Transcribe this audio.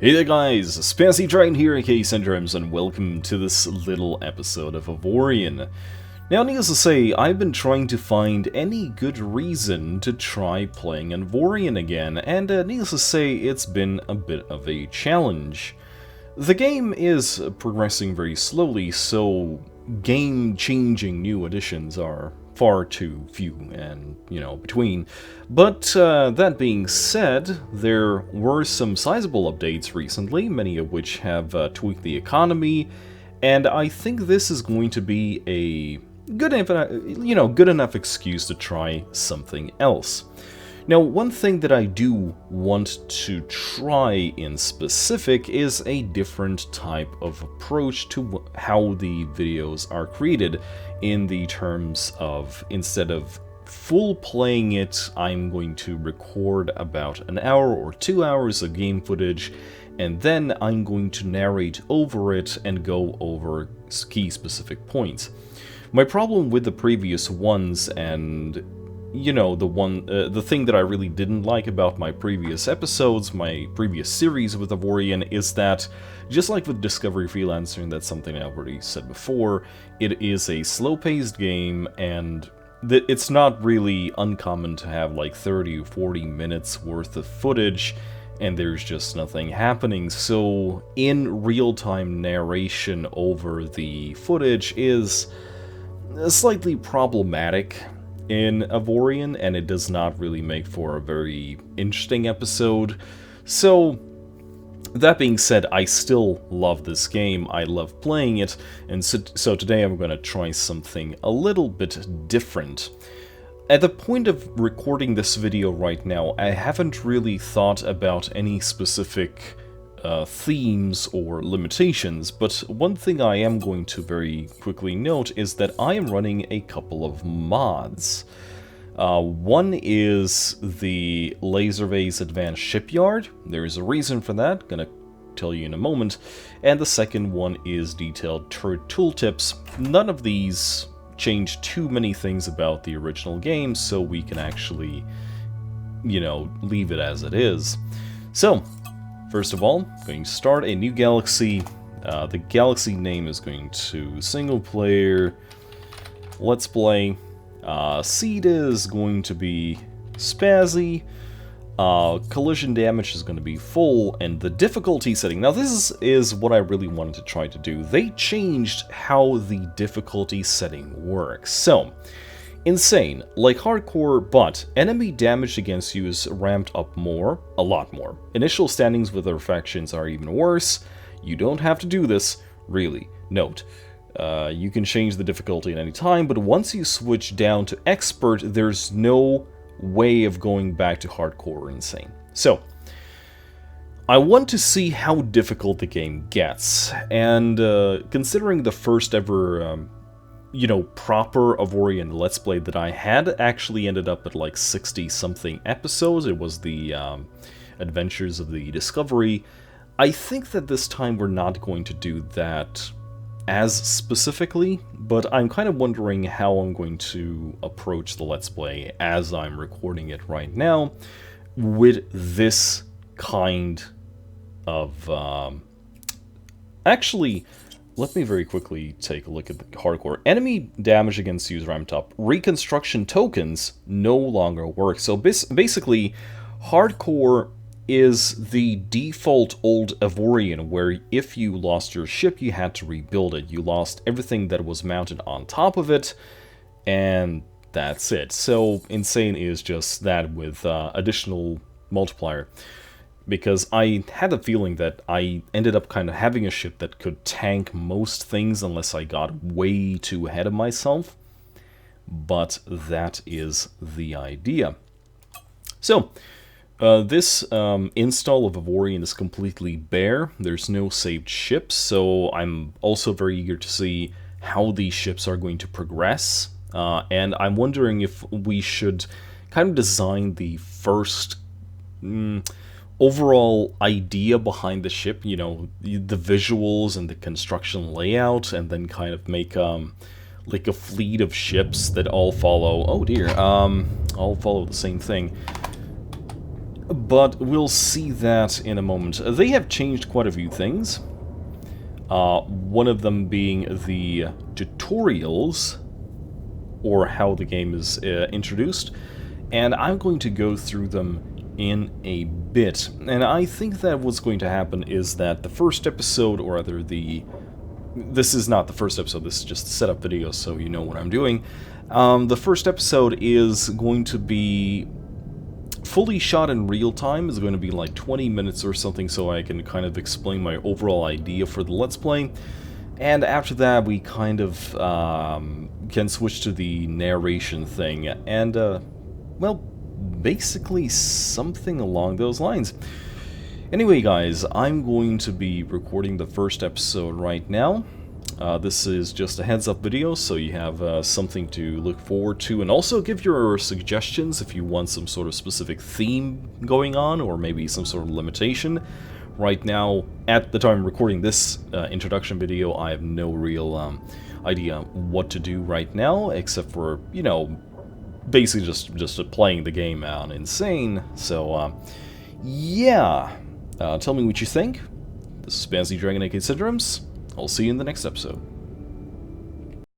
Hey there guys, Spazzy Dragon here, aka Syndromes, and welcome to this little episode of Avorion. Now, needless to say, I've been trying to find any good reason to try playing Avorion again, and needless to say, it's been a bit of a challenge. The game is progressing very slowly, so game-changing new additions are far too few and, between. But that being said, there were some sizable updates recently, many of which have tweaked the economy, and I think this is going to be a good enough excuse to try something else. Now, one thing that I do want to try in specific is a different type of approach to how the videos are created, in the terms of, instead of full playing it, I'm going to record about an hour or 2 hours of game footage, and then I'm going to narrate over it and go over key specific points. My problem with the previous ones, and the thing that I really didn't like about my previous episodes, my previous series with Avorion, is that, just like with Discovery Freelancer, and that's something I already said before, it is a slow-paced game, and it's not really uncommon to have like 30 or 40 minutes worth of footage, and there's just nothing happening. So in real-time narration over the footage is slightly problematic in Avorion, and it does not really make for a very interesting episode. So, that being said, I still love this game, I love playing it, and so today I'm going to try something a little bit different. At the point of recording this video right now, I haven't really thought about any specific themes or limitations, but one thing I am going to very quickly note is that I am running a couple of mods. One is the Laservase Advanced Shipyard. There is a reason for that, gonna tell you in a moment, and the second one is Detailed Turret Tooltips. None of these change too many things about the original game, so we can actually, leave it as it is. So, first of all, I'm going to start a new galaxy. The galaxy name is going to Single Player Let's Play. Seed is going to be Spazzy. Collision damage is going to be full, and the difficulty setting. Now, this is what I really wanted to try to do. They changed how the difficulty setting works. So, insane, like hardcore, but enemy damage against you is ramped up more, a lot more. Initial standings with other factions are even worse. You don't have to do this, really. Note, you can change the difficulty at any time, but once you switch down to expert, there's no way of going back to hardcore or insane. So, I want to see how difficult the game gets, and considering the first ever proper Avorion Let's Play that I had actually ended up at like 60-something episodes. It was the Adventures of the Discovery. I think that this time we're not going to do that as specifically, but I'm kind of wondering how I'm going to approach the Let's Play as I'm recording it right now with this kind of... Actually, let me very quickly take a look at the hardcore. Enemy damage against you is ramped up. Reconstruction tokens no longer work. So basically, hardcore is the default old Avorion, where if you lost your ship, you had to rebuild it. You lost everything that was mounted on top of it, and that's it. So insane is just that with additional multiplier. Because I had a feeling that I ended up kind of having a ship that could tank most things unless I got way too ahead of myself. But that is the idea. So, this install of Avorion is completely bare. There's no saved ships, so I'm also very eager to see how these ships are going to progress. And I'm wondering if we should kind of design the first... overall idea behind the ship, the visuals and the construction layout, and then kind of make like a fleet of ships that all follow, all follow the same thing. but we'll see that in a moment. They have changed quite a few things. One of them being the tutorials, or how the game is introduced, and I'm going to go through them in a bit. And I think that what's going to happen is that the first episode, or rather this is not the first episode, this is just a setup video, so you know what I'm doing. The first episode is going to be fully shot in real time. It's going to be like 20 minutes or something, so I can kind of explain my overall idea for the Let's Play. And after that, we kind of can switch to the narration thing, and, well, basically something along those lines. Anyway, guys, I'm going to be recording the first episode right now. This is just a heads-up video, so you have something to look forward to, and also give your suggestions if you want some sort of specific theme going on, or maybe some sort of limitation. Right now, at the time of recording this introduction video, I have no real idea what to do right now, except for, you know, basically just playing the game on Insane. So, yeah. Tell me what you think. This is Fancy Dragon aka Syndromes. I'll see you in the next episode.